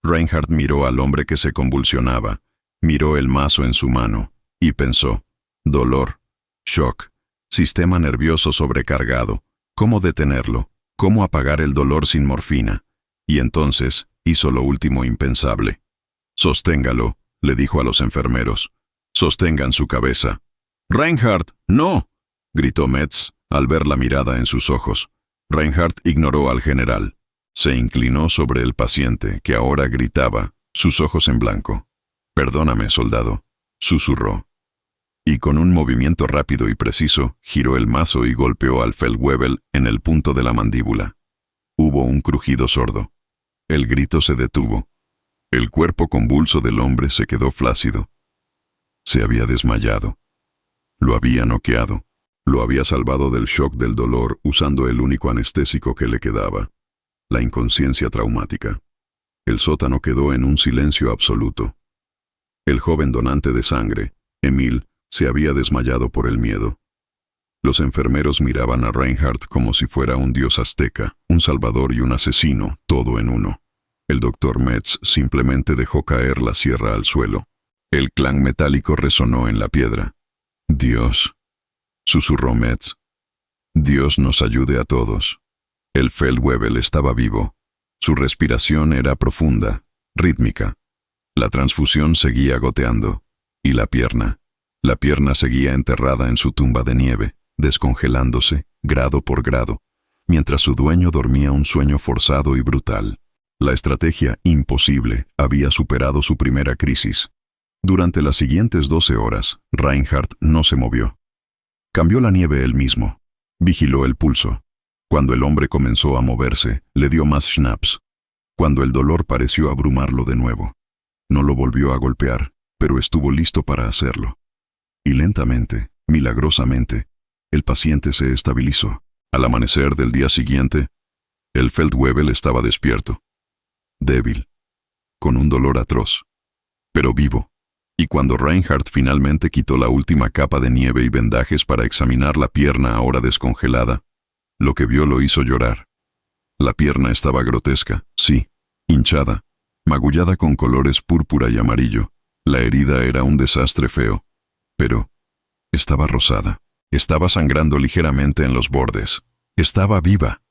Reinhardt miró al hombre que se convulsionaba, miró el mazo en su mano, y pensó: dolor, shock, sistema nervioso sobrecargado, ¿cómo detenerlo? ¿Cómo apagar el dolor sin morfina? Y entonces hizo lo último impensable. Sosténgalo, le dijo a los enfermeros. Sostengan su cabeza. Reinhardt, no, gritó Metz al ver la mirada en sus ojos. Reinhardt ignoró al general. Se inclinó sobre el paciente, que ahora gritaba, sus ojos en blanco. Perdóname, soldado, susurró. Y con un movimiento rápido y preciso, giró el mazo y golpeó al Feldwebel en el punto de la mandíbula. Hubo un crujido sordo. El grito se detuvo. El cuerpo convulso del hombre se quedó flácido. Se había desmayado. Lo había noqueado. Lo había salvado del shock del dolor usando el único anestésico que le quedaba, la inconsciencia traumática. El sótano quedó en un silencio absoluto. El joven donante de sangre, Emil, se había desmayado por el miedo. Los enfermeros miraban a Reinhardt como si fuera un dios azteca, un salvador y un asesino, todo en uno. El doctor Metz simplemente dejó caer la sierra al suelo. El clan metálico resonó en la piedra. Dios, susurró Metz. Dios nos ayude a todos. El Feldwebel estaba vivo. Su respiración era profunda, rítmica. La transfusión seguía goteando. Y la pierna seguía enterrada en su tumba de nieve, descongelándose, grado por grado, mientras su dueño dormía un sueño forzado y brutal. La estrategia imposible había superado su primera crisis. Durante las siguientes 12 horas, Reinhardt no se movió. Cambió la nieve él mismo. Vigiló el pulso. Cuando el hombre comenzó a moverse, le dio más schnapps. Cuando el dolor pareció abrumarlo de nuevo. No lo volvió a golpear, pero estuvo listo para hacerlo. Y lentamente, milagrosamente, el paciente se estabilizó. Al amanecer del día siguiente, el Feldwebel estaba despierto. Débil, con un dolor atroz, pero vivo. Y cuando Reinhardt finalmente quitó la última capa de nieve y vendajes para examinar la pierna ahora descongelada, lo que vio lo hizo llorar. La pierna estaba grotesca, sí, hinchada, magullada con colores púrpura y amarillo. La herida era un desastre feo, pero estaba rosada. Estaba sangrando ligeramente en los bordes. Estaba viva.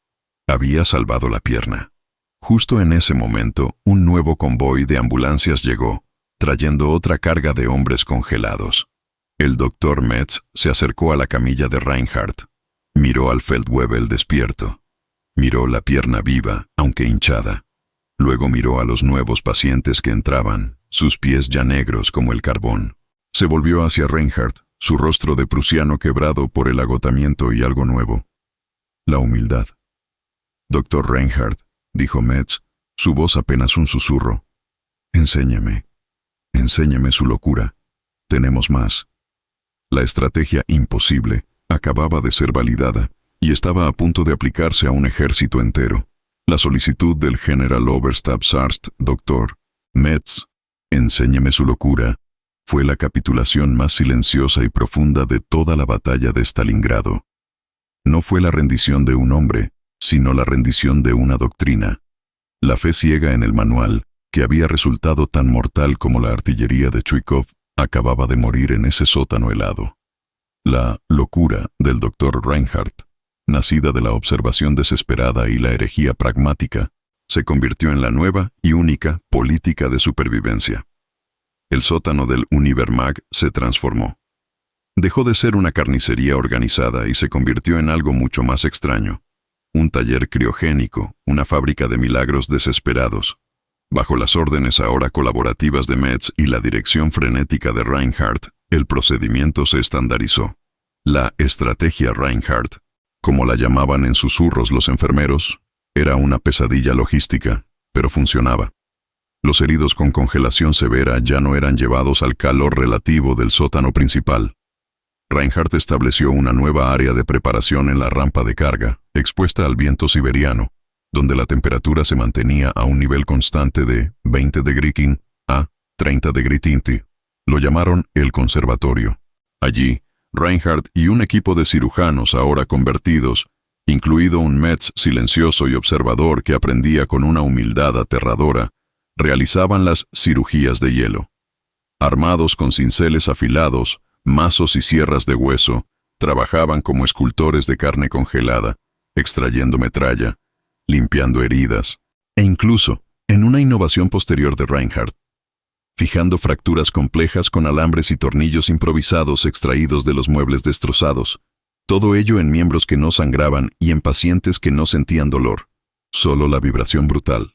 Había salvado la pierna. Justo en ese momento, un nuevo convoy de ambulancias llegó, trayendo otra carga de hombres congelados. El doctor Metz se acercó a la camilla de Reinhardt. Miró al Feldwebel despierto. Miró la pierna viva, aunque hinchada. Luego miró a los nuevos pacientes que entraban, sus pies ya negros como el carbón. Se volvió hacia Reinhardt, su rostro de prusiano quebrado por el agotamiento y algo nuevo. La humildad. Doctor Reinhardt, dijo Metz, su voz apenas un susurro. Enséñeme. Enséñeme su locura. Tenemos más. La estrategia imposible acababa de ser validada y estaba a punto de aplicarse a un ejército entero. La solicitud del General Oberstabsarzt Dr. Metz, enséñeme su locura, fue la capitulación más silenciosa y profunda de toda la batalla de Stalingrado. No fue la rendición de un hombre, sino la rendición de una doctrina. La fe ciega en el manual, que había resultado tan mortal como la artillería de Chuikov, acababa de morir en ese sótano helado. La locura del Dr. Reinhardt, nacida de la observación desesperada y la herejía pragmática, se convirtió en la nueva y única política de supervivencia. El sótano del Univermag se transformó. Dejó de ser una carnicería organizada y se convirtió en algo mucho más extraño. Un taller criogénico, una fábrica de milagros desesperados. Bajo las órdenes ahora colaborativas de Metz y la dirección frenética de Reinhardt, el procedimiento se estandarizó. La estrategia Reinhardt, como la llamaban en susurros los enfermeros, era una pesadilla logística, pero funcionaba. Los heridos con congelación severa ya no eran llevados al calor relativo del sótano principal. Reinhardt estableció una nueva área de preparación en la rampa de carga, expuesta al viento siberiano, donde la temperatura se mantenía a un nivel constante de 20 °C a 30 °C. Lo llamaron el conservatorio. Allí, Reinhardt y un equipo de cirujanos ahora convertidos, incluido un Metz silencioso y observador que aprendía con una humildad aterradora, realizaban las cirugías de hielo. Armados con cinceles afilados, mazos y sierras de hueso, trabajaban como escultores de carne congelada, extrayendo metralla, limpiando heridas, e incluso, en una innovación posterior de Reinhardt, fijando fracturas complejas con alambres y tornillos improvisados extraídos de los muebles destrozados, todo ello en miembros que no sangraban y en pacientes que no sentían dolor, solo la vibración brutal.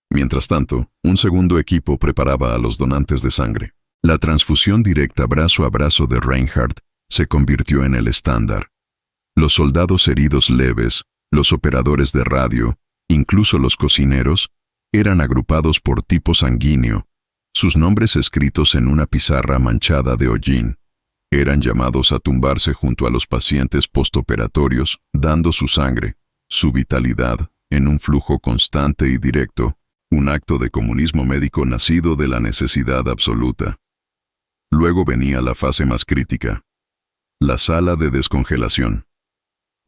Mientras tanto, un segundo equipo preparaba a los donantes de sangre. La transfusión directa brazo a brazo de Reinhardt se convirtió en el estándar. Los soldados heridos leves, los operadores de radio, incluso los cocineros, eran agrupados por tipo sanguíneo, sus nombres escritos en una pizarra manchada de hollín. Eran llamados a tumbarse junto a los pacientes postoperatorios, dando su sangre, su vitalidad, en un flujo constante y directo, un acto de comunismo médico nacido de la necesidad absoluta. Luego venía la fase más crítica, la sala de descongelación.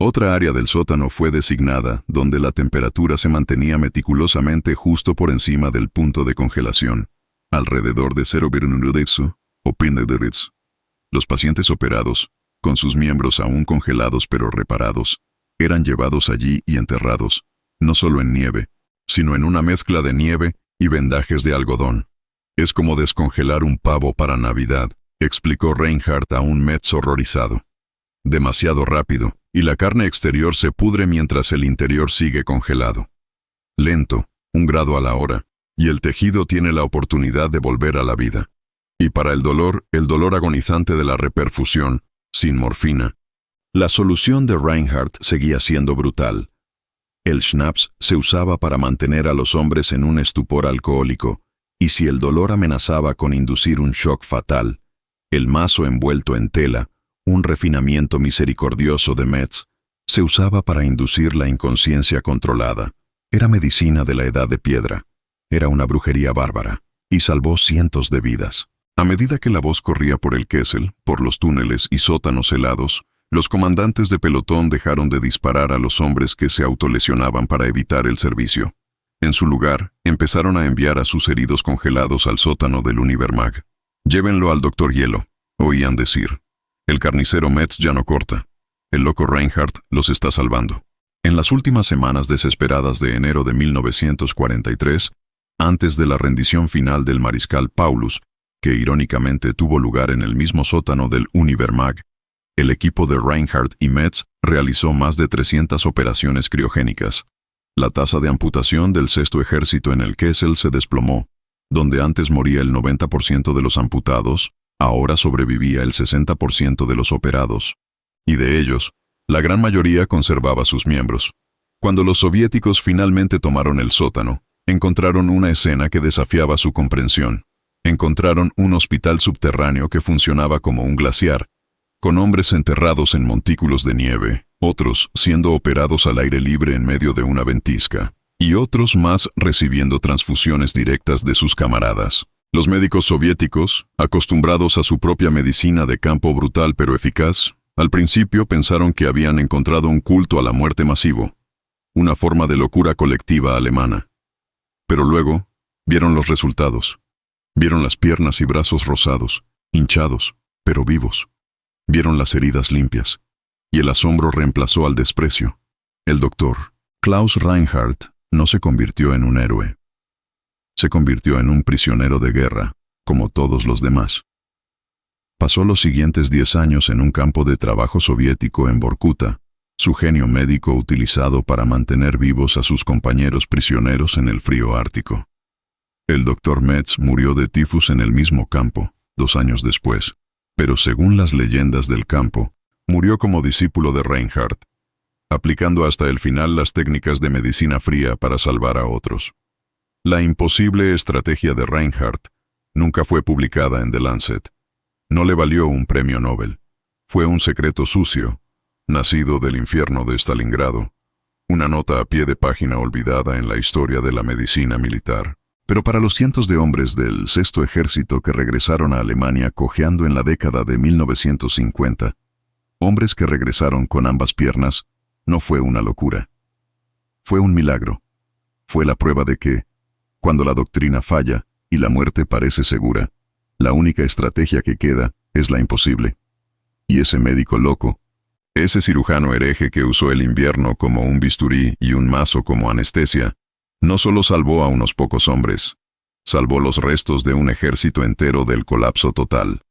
Otra área del sótano fue designada, donde la temperatura se mantenía meticulosamente justo por encima del punto de congelación, alrededor de 0,1 o Pinederitz. Los pacientes operados, con sus miembros aún congelados pero reparados, eran llevados allí y enterrados, no solo en nieve, sino en una mezcla de nieve y vendajes de algodón. Es como descongelar un pavo para Navidad, explicó Reinhardt a un Metz horrorizado. Demasiado rápido, y la carne exterior se pudre mientras el interior sigue congelado. Lento, 1 grado a la hora, y el tejido tiene la oportunidad de volver a la vida. Y para el dolor agonizante de la reperfusión, sin morfina. La solución de Reinhardt seguía siendo brutal. El schnapps se usaba para mantener a los hombres en un estupor alcohólico, y si el dolor amenazaba con inducir un shock fatal, el mazo envuelto en tela, un refinamiento misericordioso de Metz, se usaba para inducir la inconsciencia controlada. Era medicina de la edad de piedra. Era una brujería bárbara, y salvó cientos de vidas. A medida que la voz corría por el Kessel, por los túneles y sótanos helados, los comandantes de pelotón dejaron de disparar a los hombres que se autolesionaban para evitar el servicio. En su lugar, empezaron a enviar a sus heridos congelados al sótano del Univermag. «Llévenlo al doctor Hielo», oían decir. «El carnicero Metz ya no corta. El loco Reinhardt los está salvando». En las últimas semanas desesperadas de enero de 1943, antes de la rendición final del mariscal Paulus, que irónicamente tuvo lugar en el mismo sótano del Univermag, el equipo de Reinhardt y Metz realizó más de 300 operaciones criogénicas. La tasa de amputación del sexto ejército en el Kessel se desplomó. Donde antes moría el 90% de los amputados, ahora sobrevivía el 60% de los operados. Y de ellos, la gran mayoría conservaba sus miembros. Cuando los soviéticos finalmente tomaron el sótano, encontraron una escena que desafiaba su comprensión. Encontraron un hospital subterráneo que funcionaba como un glaciar, con hombres enterrados en montículos de nieve, otros siendo operados al aire libre en medio de una ventisca, y otros más recibiendo transfusiones directas de sus camaradas. Los médicos soviéticos, acostumbrados a su propia medicina de campo brutal pero eficaz, al principio pensaron que habían encontrado un culto a la muerte masivo, una forma de locura colectiva alemana. Pero luego, vieron los resultados. Vieron las piernas y brazos rosados, hinchados, pero vivos. Vieron las heridas limpias, y el asombro reemplazó al desprecio. El doctor, Klaus Reinhardt, no se convirtió en un héroe. Se convirtió en un prisionero de guerra, como todos los demás. Pasó los siguientes 10 años en un campo de trabajo soviético en Vorkuta, su genio médico utilizado para mantener vivos a sus compañeros prisioneros en el frío ártico. El doctor Metz murió de tifus en el mismo campo, 2 años después, pero según las leyendas del campo, murió como discípulo de Reinhardt, aplicando hasta el final las técnicas de medicina fría para salvar a otros. La imposible estrategia de Reinhardt nunca fue publicada en The Lancet. No le valió un premio Nobel. Fue un secreto sucio, nacido del infierno de Stalingrado, una nota a pie de página olvidada en la historia de la medicina militar. Pero para los cientos de hombres del Sexto Ejército que regresaron a Alemania cojeando en la década de 1950, hombres que regresaron con ambas piernas, no fue una locura. Fue un milagro. Fue la prueba de que, cuando la doctrina falla y la muerte parece segura, la única estrategia que queda es la imposible. Y ese médico loco, ese cirujano hereje que usó el invierno como un bisturí y un mazo como anestesia, no solo salvó a unos pocos hombres, salvó los restos de un ejército entero del colapso total.